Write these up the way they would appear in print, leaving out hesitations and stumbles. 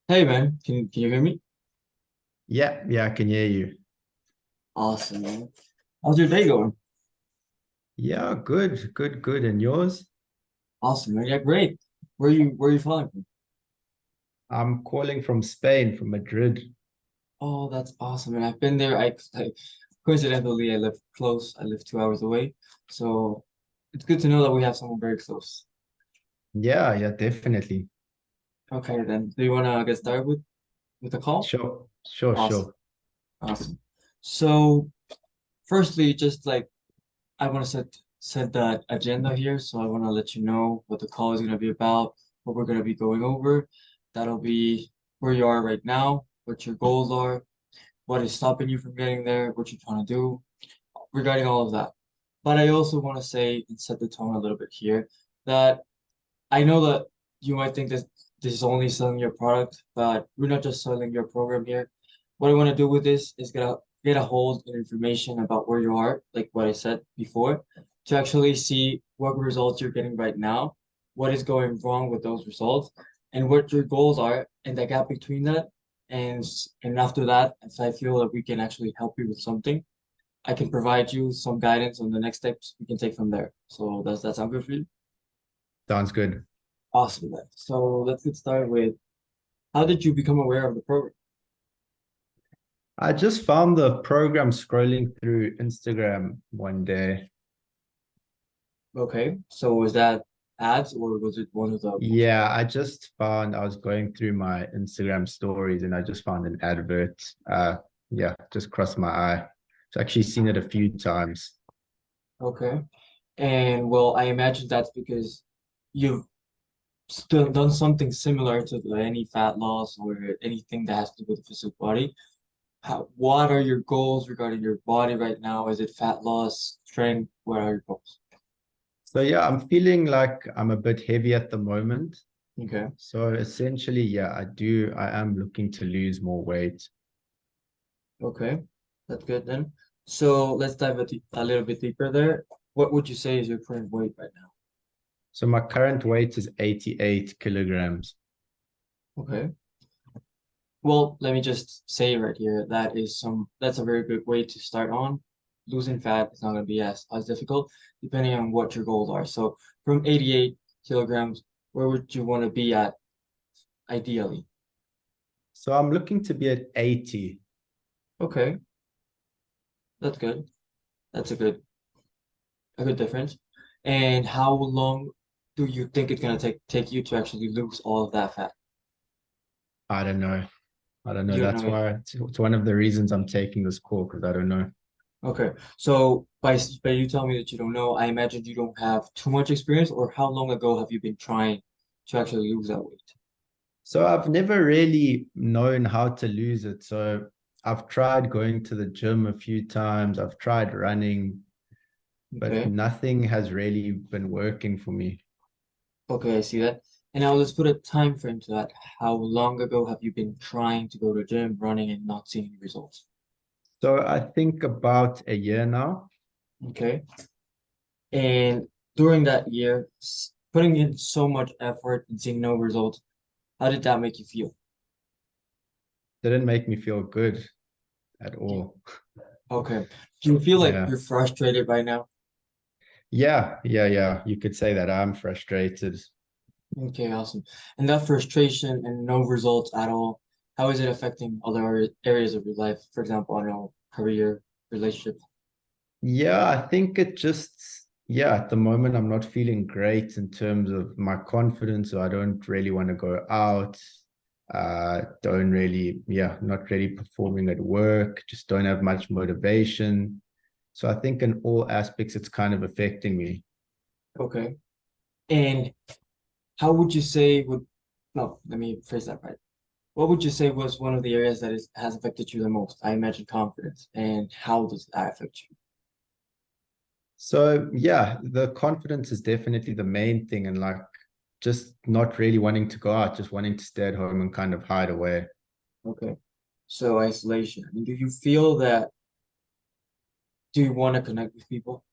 Hey man, can you hear me? Yeah, yeah, I can hear you. Awesome, man. How's your day going? Yeah, good, good, good. And yours? Awesome, man. Yeah, great. Where are you calling from? I'm calling from Spain, from Madrid. Oh, that's awesome, man. I've been there. Coincidentally I live close. I live 2 hours away. So it's good to know that we have someone very close. Yeah, yeah, definitely. Okay, then. Do you wanna get started with the call? Sure, sure, Awesome, sure. awesome. So firstly, just like I want to set that agenda here, so I want to let you know what the call is going to be about, what we're going to be going over. That'll be where you are right now, what your goals are, what is stopping you from getting there, what you're trying to do, regarding all of that. But I also want to say and set the tone a little bit here that I know that you might think this is only selling your product, but we're not just selling your program here. What I want to do with this is get a hold of information about where you are, like what I said before, to actually see what results you're getting right now, what is going wrong with those results, and what your goals are, and the gap between that. And after that, if I feel that we can actually help you with something, I can provide you some guidance on the next steps we can take from there. So does that sound good for you? Sounds good. Awesome then. So let's get started with how did you become aware of the program? I just found the program scrolling through Instagram one day. Okay. So was that ads or was it one of the most? Yeah, I just found I was going through my Instagram stories and I just found an advert. Yeah, just crossed my eye. I've actually seen it a few times. Okay. And well, I imagine that's because you've still done something similar to any fat loss or anything that has to do with the physical body. What are your goals regarding your body right now? Is it fat loss, strength? What are your goals? So yeah, I'm feeling like I'm a bit heavy at the moment. Okay. So essentially, yeah, I am looking to lose more weight. Okay. That's good then. So let's dive a little bit deeper there. What would you say is your current weight right now? So my current weight is 88 kilograms. Okay. Well, let me just say right here, that's a very good way to start on. Losing fat is not going to be as difficult depending on what your goals are. So from 88 kilograms, where would you want to be at ideally? So I'm looking to be at 80. Okay, that's good. That's a good difference. And how long do you think it's going to take you to actually lose all of that fat? I don't know. I don't know. You don't know That's yet. why it's one of the reasons I'm taking this call because I don't know. Okay. So by you telling me that you don't know, I imagine you don't have too much experience, or how long ago have you been trying to actually lose that weight? So I've never really known how to lose it. So I've tried going to the gym a few times. I've tried running, but Okay. nothing has really been working for me. Okay, I see that. And now let's put a time frame to that. How long ago have you been trying to go to gym, running, and not seeing any results? So I think about a year now. Okay. And during that year, putting in so much effort and seeing no results, how did that make you feel? Didn't make me feel good at all. Okay. Do you feel like Yeah. you're frustrated right now? Yeah, yeah, yeah. You could say that I'm frustrated. Okay, awesome. And that frustration and no results at all, how is it affecting other areas of your life? For example, I don't know, career, relationship. Yeah, I think it just, yeah, at the moment I'm not feeling great in terms of my confidence, so I don't really want to go out. Don't really, yeah, not really performing at work, just don't have much motivation. So I think in all aspects, it's kind of affecting me. Okay. And how would you say would, no, let me phrase that right. What would you say was one of the areas that has affected you the most? I imagine confidence. And how does that affect you? So yeah, the confidence is definitely the main thing, and like just not really wanting to go out, just wanting to stay at home and kind of hide away. Okay. So isolation. I mean, do you feel that, do you want to connect with people?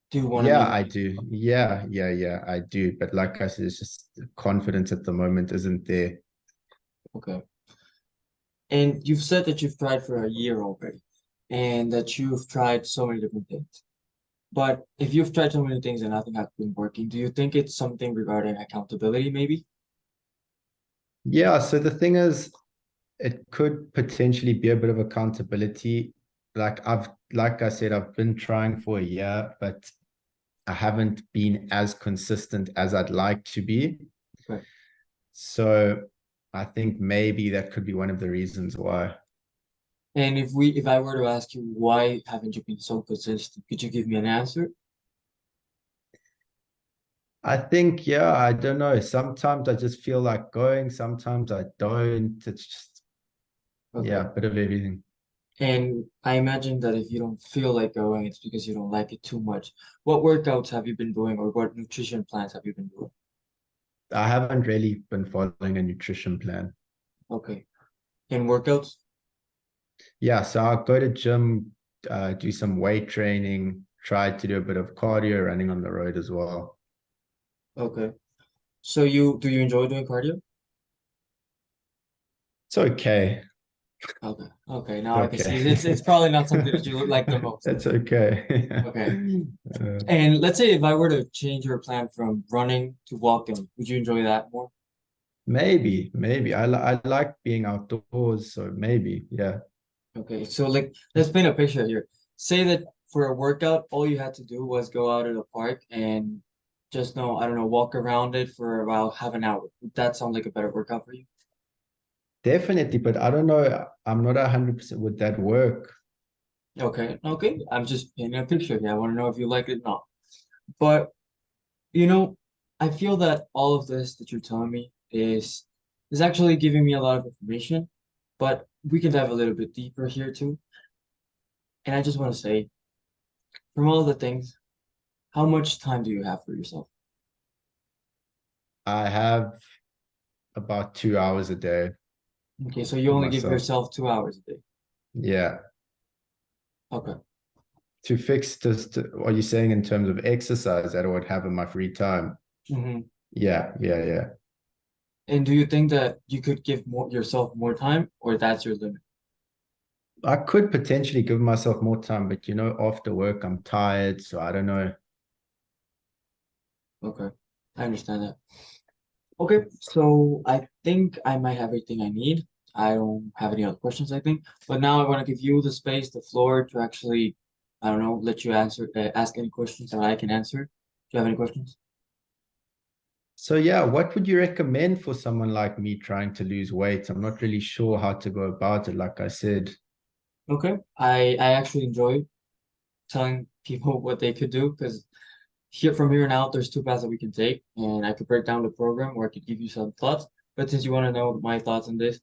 Do you want to Yeah, meet I new do. people? Yeah, yeah, yeah, I do. But like I said, it's just confidence at the moment isn't there. Okay. And you've said that you've tried for a year already, and that you've tried so many different things. But if you've tried so many things and nothing has been working, do you think it's something regarding accountability, maybe? Yeah, so the thing is, it could potentially be a bit of accountability. Like I said, I've been trying for a year, but I haven't been as consistent as I'd like to be. Right. So I think maybe that could be one of the reasons why. And if I were to ask you why haven't you been so consistent, could you give me an answer? I think, yeah, I don't know. Sometimes I just feel like going, sometimes I don't. It's just, yeah, Okay. a bit of everything. And I imagine that if you don't feel like going, it's because you don't like it too much. What workouts have you been doing, or what nutrition plans have you been doing? I haven't really been following a nutrition plan. Okay. And workouts? Yeah, so I'll go to gym, do some weight training, try to do a bit of cardio, running on the road as well. Okay. So you enjoy doing cardio? It's okay. Okay. Okay. It's Now I can see it's okay. probably not something that you would like the most. That's okay. Okay. Uh, And let's say if I were to change your plan from running to walking, would you enjoy that more? maybe. I like being outdoors, so maybe, yeah. Okay. So like let's paint a picture here. Say that for a workout, all you had to do was go out in the park and just know, I don't know, walk around it for about half an hour. Would that sound like a better workout for you? Definitely, but I don't know. I'm not 100% would that work. Okay. Okay. I'm just painting a picture here. I want to know if you like it or not. But you know, I feel that all of this that you're telling me is actually giving me a lot of information, but we can dive a little bit deeper here too. And I just want to say, from all the things, how much time do you have for yourself? I have about 2 hours a day Okay, so you for only give myself. yourself 2 hours a day. Yeah. Okay. To fix this, are you saying in terms of exercise that I would have in my free time? Hmm. Yeah. And do you think that you could give yourself more time, or that's your limit? I could potentially give myself more time, but after work I'm tired, so I don't know. Okay, I understand that. Okay, so I think I might have everything I need. I don't have any other questions, I think. But now I want to give you the space, the floor to actually, I don't know, let you ask any questions that I can answer. Do you have any questions? So yeah, what would you recommend for someone like me trying to lose weight? I'm not really sure how to go about it, like I said. Okay, I actually enjoy telling people what they could do because from here on out, there's two paths that we can take, and I could break down the program or I could give you some thoughts. But since you want to know my thoughts on this,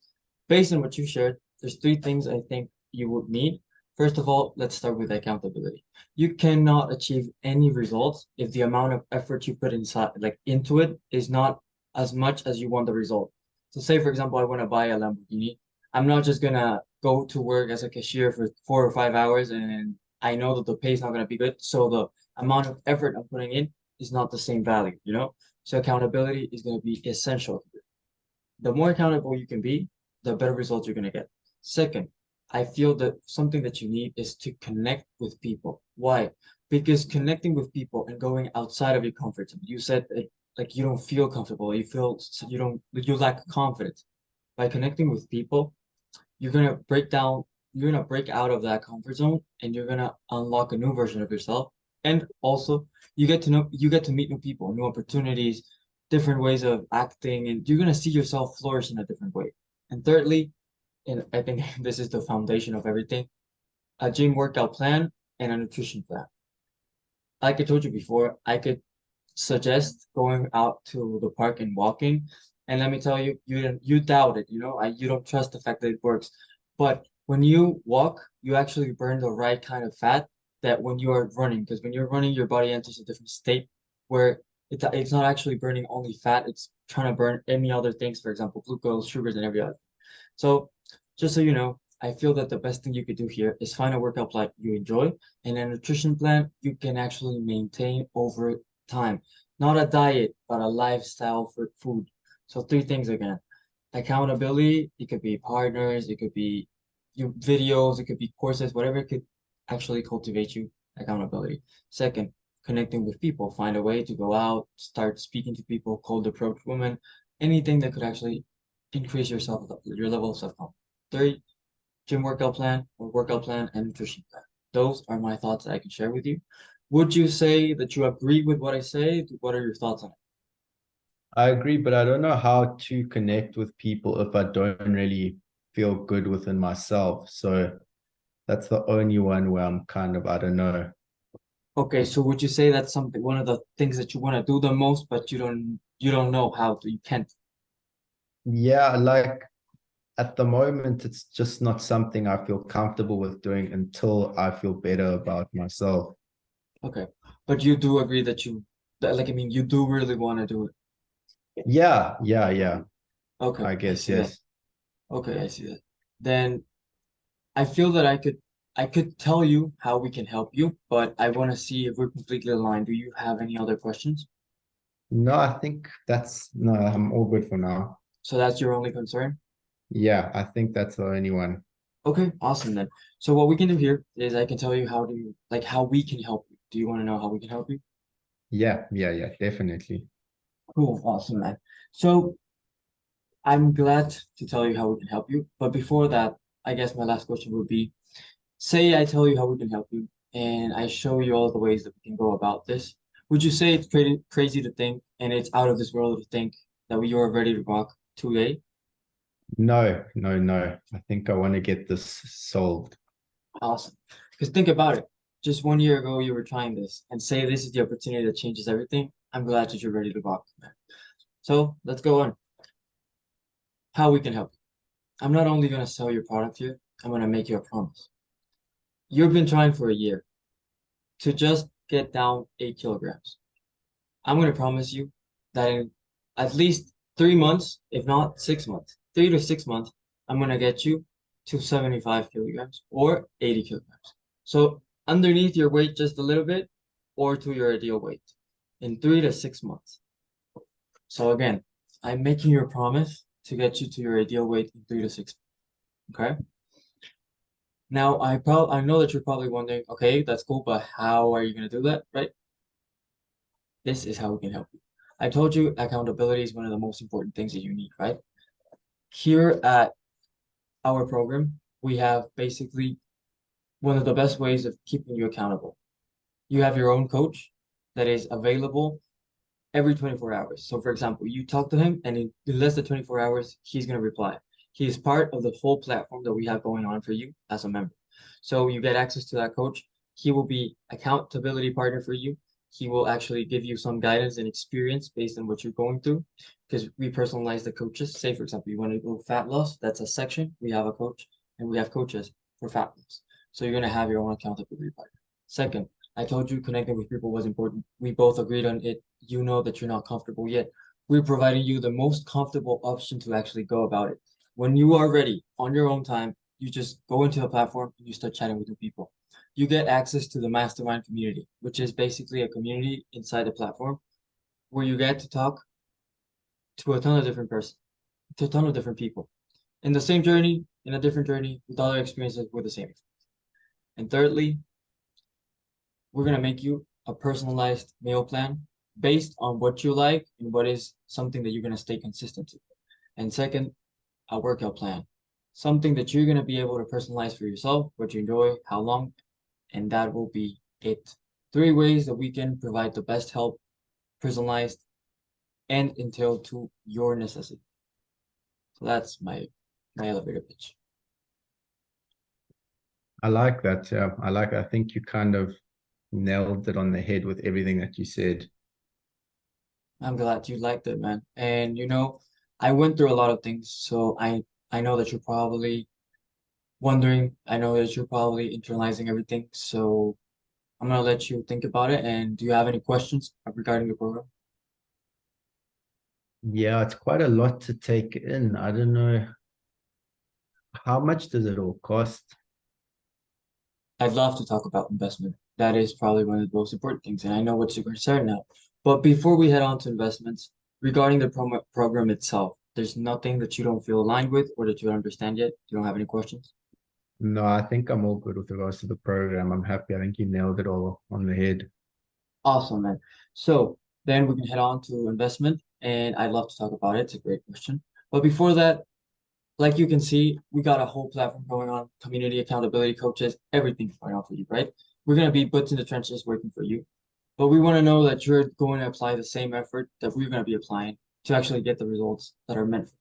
based on what you shared, there's three things I think you would need. First of all, let's start with accountability. You cannot achieve any results if the amount of effort you put inside, like into it, is not as much as you want the result. So say, for example, I want to buy a Lamborghini. I'm not just gonna go to work as a cashier for 4 or 5 hours and I know that the pay is not gonna be good. So the amount of effort I'm putting in is not the same value, you know? So accountability is going to be essential. The more accountable you can be, the better results you're going to get. Second, I feel that something that you need is to connect with people. Why? Because connecting with people and going outside of your comfort zone, you said like you don't feel comfortable, you lack confidence. By connecting with people, you're gonna break out of that comfort zone and you're gonna unlock a new version of yourself. And also you get to meet new people, new opportunities, different ways of acting, and you're gonna see yourself flourish in a different way. And thirdly, and I think this is the foundation of everything, a gym workout plan and a nutrition plan. Like I told you before, I could suggest going out to the park and walking. And let me tell you, you doubt it, you don't trust the fact that it works. But when you walk, you actually burn the right kind of fat that when you are running, because when you're running, your body enters a different state where it's not actually burning only fat, it's trying to burn any other things, for example, glucose, sugars, and every other. So just so you know, I feel that the best thing you could do here is find a workout plan you enjoy and a nutrition plan you can actually maintain over time. Not a diet, but a lifestyle for food. So three things again. Accountability, it could be partners, it could be your videos, it could be courses, whatever could actually cultivate you, accountability. Second, connecting with people, find a way to go out, start speaking to people, cold approach women, anything that could actually increase your level of self-confidence. Third, gym workout plan or workout plan and nutrition plan. Those are my thoughts that I can share with you. Would you say that you agree with what I say? What are your thoughts on it? I agree, but I don't know how to connect with people if I don't really feel good within myself. So that's the only one where I'm kind of, I don't know. Okay, so would you say that's something one of the things that you want to do the most, but you don't know how to, you can't. Yeah, like at the moment, it's just not something I feel comfortable with doing until I feel better about myself. Okay. But you do agree that like I mean you do really want to do it. Yeah, yeah, yeah. Okay, I I guess, see that. yes. Okay, I see that. Then I feel that I could tell you how we can help you, but I want to see if we're completely aligned. Do you have any other questions? No, I think no, I'm all good for now. So that's your only concern? Yeah, I think that's the only one. Okay, awesome then. So what we can do here is I can tell you how we can help you. Do you want to know how we can help you? Yeah, yeah, yeah, definitely. Cool, awesome, man. So I'm glad to tell you how we can help you. But before that, I guess my last question would be, say I tell you how we can help you and I show you all the ways that we can go about this. Would you say it's crazy to think and it's out of this world to think that we are ready to rock today? No, no, no. I think I want to get this solved. Awesome. Because think about it. Just 1 year ago, you were trying this, and say this is the opportunity that changes everything. I'm glad that you're ready to rock, man. So let's go on. How we can help you. I'm not only going to sell your product here, I'm going to make you a promise. You've been trying for a year to just get down 8 kilograms. I'm going to promise you that in at least 3 months, if not 6 months, 3 to 6 months, I'm going to get you to 75 kilograms or 80 kilograms. So underneath your weight just a little bit or to your ideal weight in 3 to 6 months. So again, I'm making you a promise to get you to your ideal weight in 3 to 6 months. Okay. Now I know that you're probably wondering, okay, that's cool, but how are you going to do that, right? This is how we can help you. I told you accountability is one of the most important things that you need, right? Here at our program, we have basically one of the best ways of keeping you accountable. You have your own coach that is available every 24 hours. So, for example, you talk to him, and in less than 24 hours, he's going to reply. He is part of the whole platform that we have going on for you as a member. So, you get access to that coach. He will be accountability partner for you. He will actually give you some guidance and experience based on what you're going through because we personalize the coaches. Say, for example, you want to go fat loss, that's a section. We have a coach, and we have coaches for fat loss. So, you're going to have your own accountability partner. Second, I told you connecting with people was important. We both agreed on it. You know that you're not comfortable yet. We're providing you the most comfortable option to actually go about it. When you are ready on your own time, you just go into the platform and you start chatting with new people. You get access to the mastermind community, which is basically a community inside the platform where you get to talk to a ton of different person, to a ton of different people in the same journey, in a different journey, with other experiences with the same. And thirdly, we're going to make you a personalized meal plan based on what you like and what is something that you're going to stay consistent to. And second, a workout plan, something that you're going to be able to personalize for yourself, what you enjoy, how long, and that will be it. 3 ways that we can provide the best help, personalized and entailed to your necessity. So that's my elevator pitch. I like that. Yeah, I think you kind of nailed it on the head with everything that you said. I'm glad you liked it, man. And I went through a lot of things, so I know that you're probably wondering. I know that you're probably internalizing everything, so I'm gonna let you think about it. And do you have any questions regarding the program? Yeah, it's quite a lot to take in. I don't know how much does it all cost? I'd love to talk about investment. That is probably one of the most important things, and I know what you're concerned now. But before we head on to investments, regarding the program itself, There's nothing that you don't feel aligned with or that you don't understand yet. You don't have any questions? No, I think I'm all good with regards to the program. I'm happy. I think you nailed it all on the head. Awesome, man. So then we can head on to investment, and I'd love to talk about it. It's a great question. But before that, like you can see, we got a whole platform going on, community accountability coaches, everything going on for you, right? We're going to be butts in the trenches working for you. But we want to know that you're going to apply the same effort that we're going to be applying to actually get the results that are meant for you.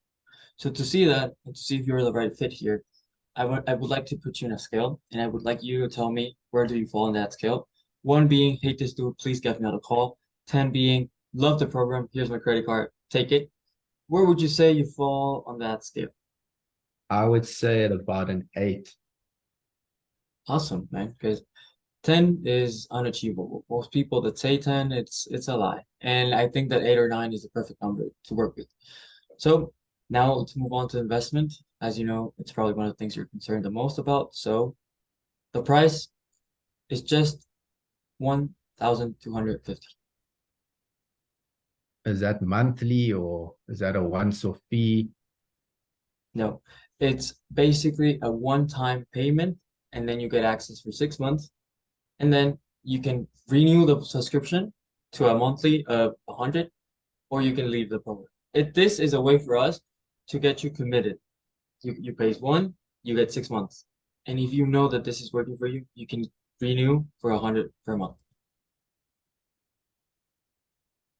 So to see that and to see if you're the right fit here, I would like to put you in a scale, and I would like you to tell me where do you fall in that scale. One being hate this dude, please get me on a call. 10 being love the program, here's my credit card, take it. Where would you say you fall on that scale? I would say at about an 8. Awesome, man, because 10 is unachievable. Most people that say 10, it's a lie. And I think that 8 or 9 is the perfect number to work with. So now let's move on to investment. As you know, it's probably one of the things you're concerned the most about. So the price is just 1,250. Is that monthly or is that a once-off fee? No, it's basically a one-time payment, and then you get access for 6 months, and then you can renew the subscription to a monthly of 100, or you can leave the program. This is a way for us to get you committed. You pays one, you get 6 months. And if you know that this is working for you, you can renew for 100 per month.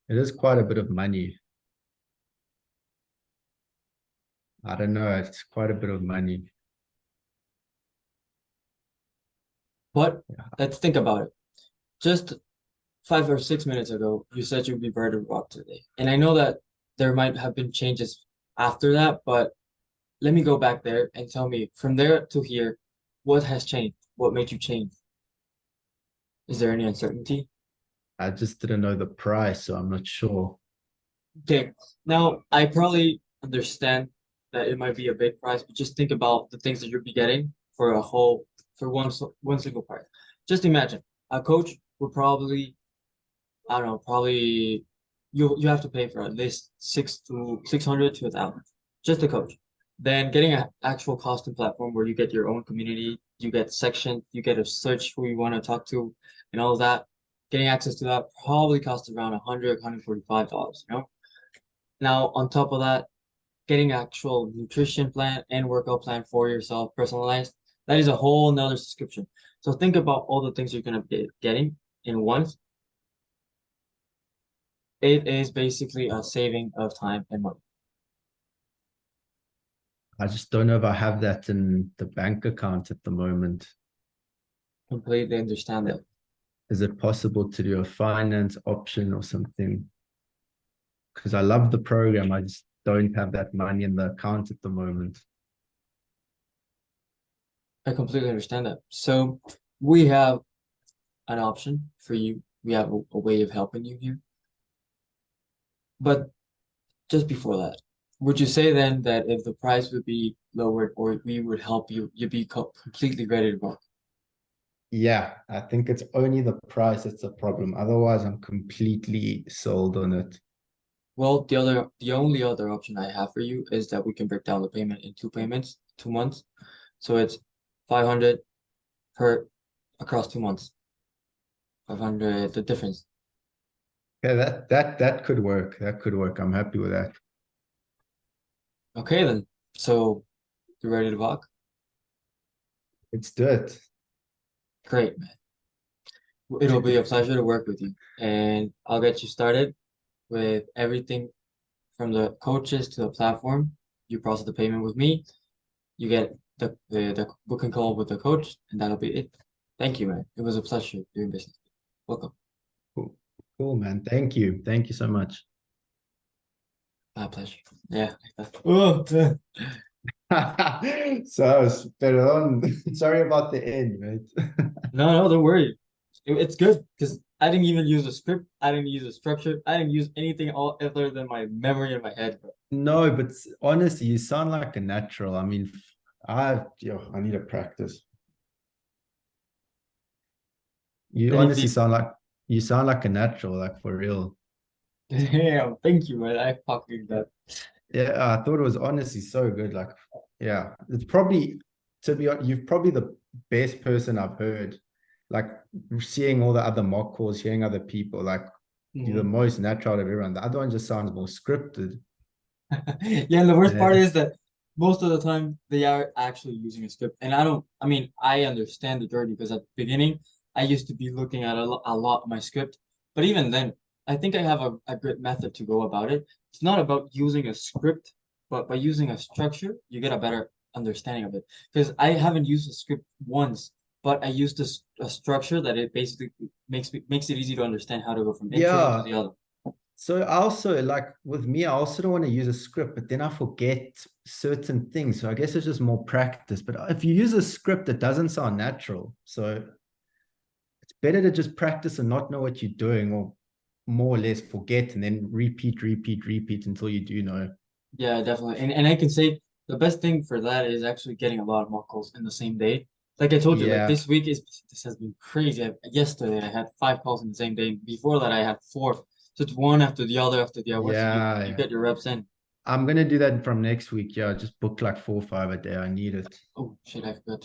It is quite a bit of money. I don't know. It's quite a bit of money. But Yeah. let's think about it. Just 5 or 6 minutes ago, you said you'd be ready to rock today. And I know that there might have been changes after that, but let me go back there and tell me from there to here, what has changed? What made you change? Is there any uncertainty? I just didn't know the price, so I'm not sure. Okay, now I probably understand that it might be a big price, but just think about the things that you'll be getting for a whole for one single price. Just imagine a coach would probably, I don't know, probably you have to pay for at least 600 to 1,000, just a coach. Then getting an actual custom platform where you get your own community, you get section, you get to search who you want to talk to, and all of that. Getting access to that probably costs around 100, $145, you know? Now, on top of that, getting actual nutrition plan and workout plan for yourself, personalized, that is a whole nother subscription. So think about all the things you're gonna be getting in once. It is basically a saving of time and money. I just don't know if I have that in the bank account at the moment. Completely understand that. Is it possible to do a finance option or something? Because I love the program. I just don't have that money in the account at the moment. I completely understand that. So we have an option for you. We have a way of helping you here. But just before that, would you say then that if the price would be lowered or we would help you, you'd be completely ready to go? Yeah, I think it's only the price that's a problem. Otherwise, I'm completely sold on it. Well, the only other option I have for you is that we can break down the payment in two payments, 2 months. So it's 500 per across 2 months. 500, the difference. Yeah, that could work. That could work. I'm happy with that. Okay then. So you ready to rock? Let's do it. Great, man. It'll be a pleasure to work with you. And I'll get you started with everything from the coaches to the platform. You process the payment with me. You get the booking call with the coach, and that'll be it. Thank you, man. It was a pleasure doing business. Welcome. Cool. Cool, man. Thank you. Thank you so much. My pleasure. Yeah. Oh, yeah. So, perdón. Sorry about the end, mate. No, no, don't worry. It's good because I didn't even use a script. I didn't use a structure. I didn't use anything all other than my memory in my head, bro. No, but honestly, you sound like a natural. I mean, I need to practice. You Then if honestly you, sound like a natural, like for real. damn, thank you, man. I fucking that. Yeah, I thought it was honestly so good. Like, yeah, it's probably, to be honest, you're probably the best person I've heard. Like, seeing all the other mock calls, hearing other people, like, you're the Mhm. most natural out of everyone. The other one just sounds more scripted. Yeah, and the worst part Yeah. is that most of the time they are actually using a script. And I don't, I mean, I understand the journey because at the beginning, I used to be looking at a lot of my script. But even then, I think I have a good method to go about it. It's not about using a script, but by using a structure, you get a better understanding of it. Because I haven't used a script once, but I used a structure that it basically makes it easy to understand how to go from intro to Yeah. the other. So I also like with me, I also don't want to use a script, but then I forget certain things. So I guess it's just more practice. But if you use a script, it doesn't sound natural. So it's better to just practice and not know what you're doing, or more or less forget and then repeat until you do know. Yeah, definitely. And I can say the best thing for that is actually getting a lot of mock calls in the same day. Like I told you, like Yeah. this has been crazy. Yesterday I had 5 calls in the same day. Before that I had four. So it's one after the other. So you Yeah. get your reps in. I'm gonna do that from next week. Yeah, just book like 4 or 5 a day. I need it. Oh shit, I forgot